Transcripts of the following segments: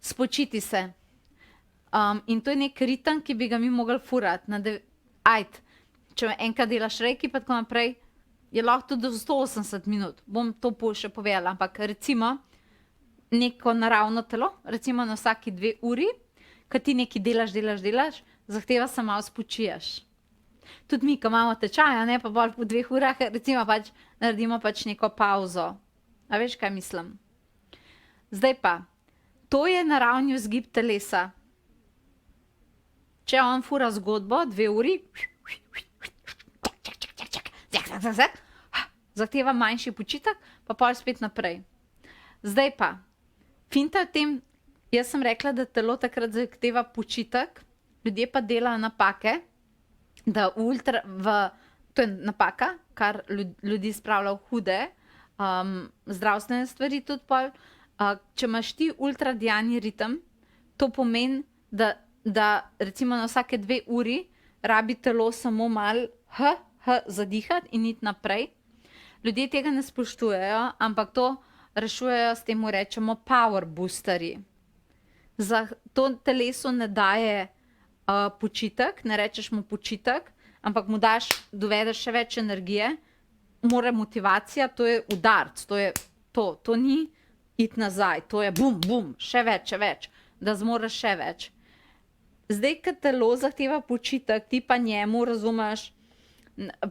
spočiti se. In to je nek ritem, ki bi ga mi mogli furati. Če enkrat delaš reiki, pa tako naprej, je lahko tudi do 180 minut. Bom to še povedala, ampak recimo neko naravno telo, recimo na vsaki 2 uri, ko ti nekaj delaš, zahteva se malo spočiješ. Tudi mi, ko imamo tečaja, ne, pa bolj po 2 urah, recimo pač naredimo pač neko pauzo. A veš, kaj mislim? Zdaj pa, to je naravni vzgib telesa. Če on fura zgodbo, 2 uri, zahteva manjši počitek, pa pol spet naprej. Zdaj pa, finta v tem, jaz sem rekla, da telo takrat zahteva počitek, ljudje pa delajo napake, da to je napaka, kar ljudi spravlja v hude, zdravstvene stvari tudi pol. Če imaš ti ultradiani ritem, to pomeni, da recimo na vsake 2 uri rabi telo samo malo zadihati in iti naprej. Ljudje tega ne spoštujejo, ampak to rešujejo, s tem rečemo power boosterji. Za to telesu ne daje počitek, ne rečeš mu počitek, ampak mu dovedeš še več energije, mora motivacija, to je udarc, to ni iti nazaj, to je bum, bum, še več, da zmoreš še več. Zdaj, ko telo zahteva počitek, ti pa njemu razumeš,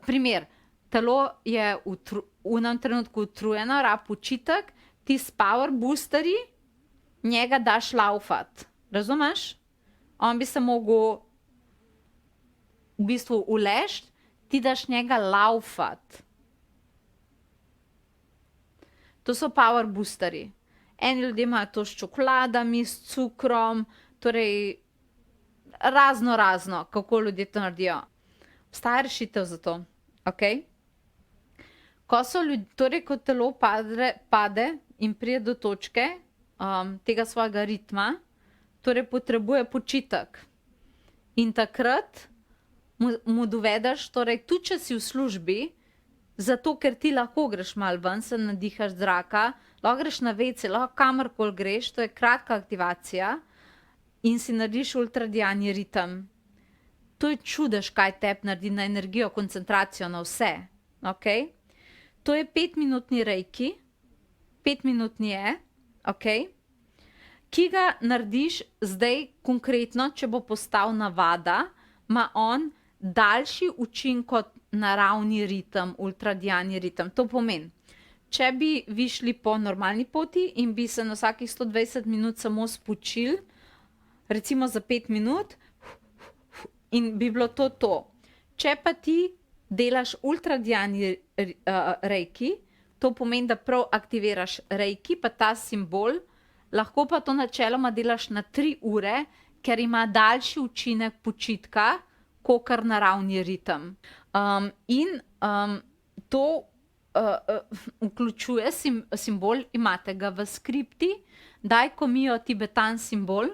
primer, telo je v enem trenutku utrujeno, rab počitek, ti s power boosterji njega daš laufat. Razumeš? On bi se mogel v bistvu uležt, ti daš njega laufat. To so power boosterji. Eni ljudje imajo to s čokoladami, s cukrom, torej razno, kako ljudje to naredijo. Obstaja rešitev za to, okej? Torej, ko telo pade in pride do točke tega svojega ritma, torej potrebuje počitek. In takrat mu dovedeš, torej tudi če si v službi, zato ker ti lahko greš malo ven, se nadihaš zraka, lahko greš na WC, lahko kamorkoli greš, to je kratka aktivacija in si narediš ultradiani ritem. To je čudež, kaj tebi naredi na energijo, koncentracijo, na vse. Okej? To je 5-minutni reiki, 5-minutni je, okej? Ki ga narediš zdaj konkretno, če bo postal navada, ima on daljši učinek kot naravni ritem, ultradiani ritem. To pomeni, če bi vi šli po normalni poti in bi se na vsakih 120 minut samo spočili, recimo za 5 minut, in bi bilo to. Če pa ti delaš ultradiani reiki, to pomeni, da prav aktiviraš reiki, pa ta simbol, lahko pa to načeloma delaš na 3 ure, ker ima daljši učinek počitka, kakor naravni ritem. To vključuje simbol, imate ga v skripti, Dajko Mijo Tibetan simbol,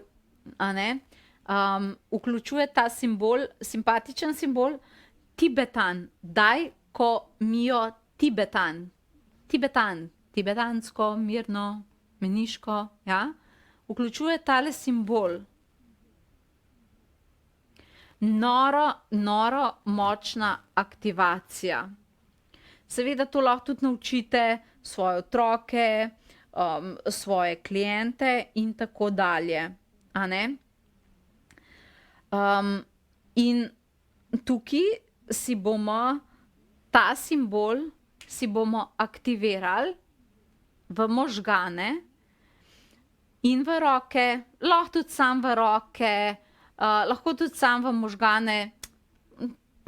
a ne, vključuje ta simbol, simpatičen simbol, Tibetan, Dajko Mijo Tibetan, tibetansko, mirno, meniško, ja, vključuje tale simbol. Noro močna aktivacija. Seveda to lahko tudi naučite svoje otroke, svoje kliente in tako dalje, a ne. In tukaj si bomo ta simbol aktivirali v možgane in v roke, lahko tudi sam v roke, lahko tudi sam v možgane.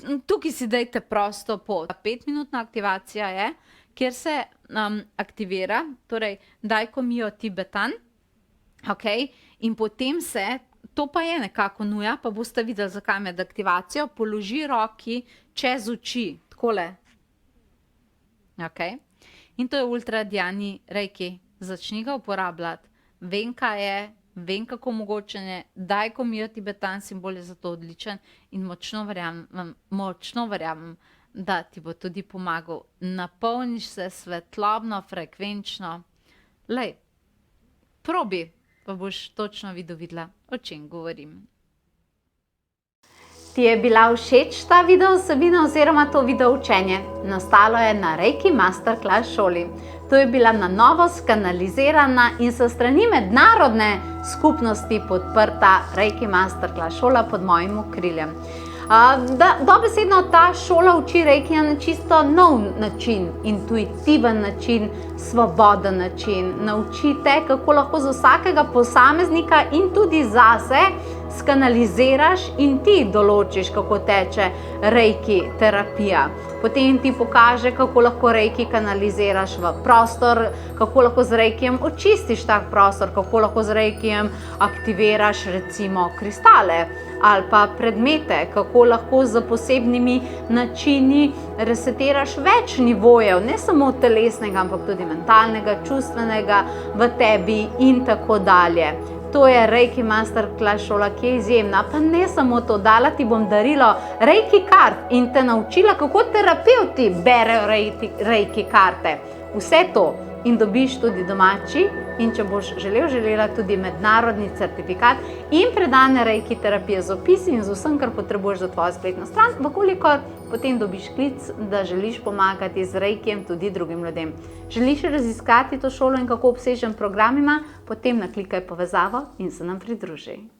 Tukaj si dajte prosto pot. 5-minutna aktivacija je, kjer se aktivira, torej Dajko Mijo Tibetan, okej, in potem to pa je nekako nuja, pa boste videli, zakaj med aktivacijo, položi roki čez oči, takole. Okej, in to je ultradiani reiki, začni ga uporabljati, vem, kaj je, vem, kako mogočen je, Dajko Mijo Tibetan simbol je zato odličen in močno verjamem, da ti bo tudi pomagal. Napolniš se svetlobno, frekvenčno. Probi, pa boš točno videla, o čem govorim. Ti je bila všeč ta video vsebina oziroma to video učenje? Nastalo je na Reiki Masterclass šoli. To je bila na novo skanalizirana in s strani mednarodne skupnosti podprta Reiki Masterclass šola pod mojim okriljem. Dobesedno ta šola uči reikija na čisto nov način, intuitiven način, svoboden način. Nauči te, kako lahko za vsakega posameznika in tudi zase skanaliziraš in ti določiš, kako teče reiki terapija. Potem ti pokaže, kako lahko reiki kanaliziraš v prostor, kako lahko z reikijem očistiš tak prostor, kako lahko z reikijem aktiviraš recimo kristale ali pa predmete, kako lahko z posebnimi načini resetiraš več nivojev, ne samo telesnega, ampak tudi mentalnega, čustvenega v tebi in tako dalje. To je Reiki Masterclass šola, ki je izjemna, pa ne samo to, dala ti bom darilo Reiki kart in te naučila, kako terapevti berejo Reiki karte. Vse to in dobiš tudi domači in če boš želela tudi mednarodni certifikat in predane reiki terapije z opisi in z vsem, kar potrebuješ za tvojo spletno stran, vkolikor potem dobiš klic, da želiš pomagati z reikijem tudi drugim ljudem. Želiš raziskati to šolo in kako obsežen program ima, potem naklikaj povezavo in se nam pridruži.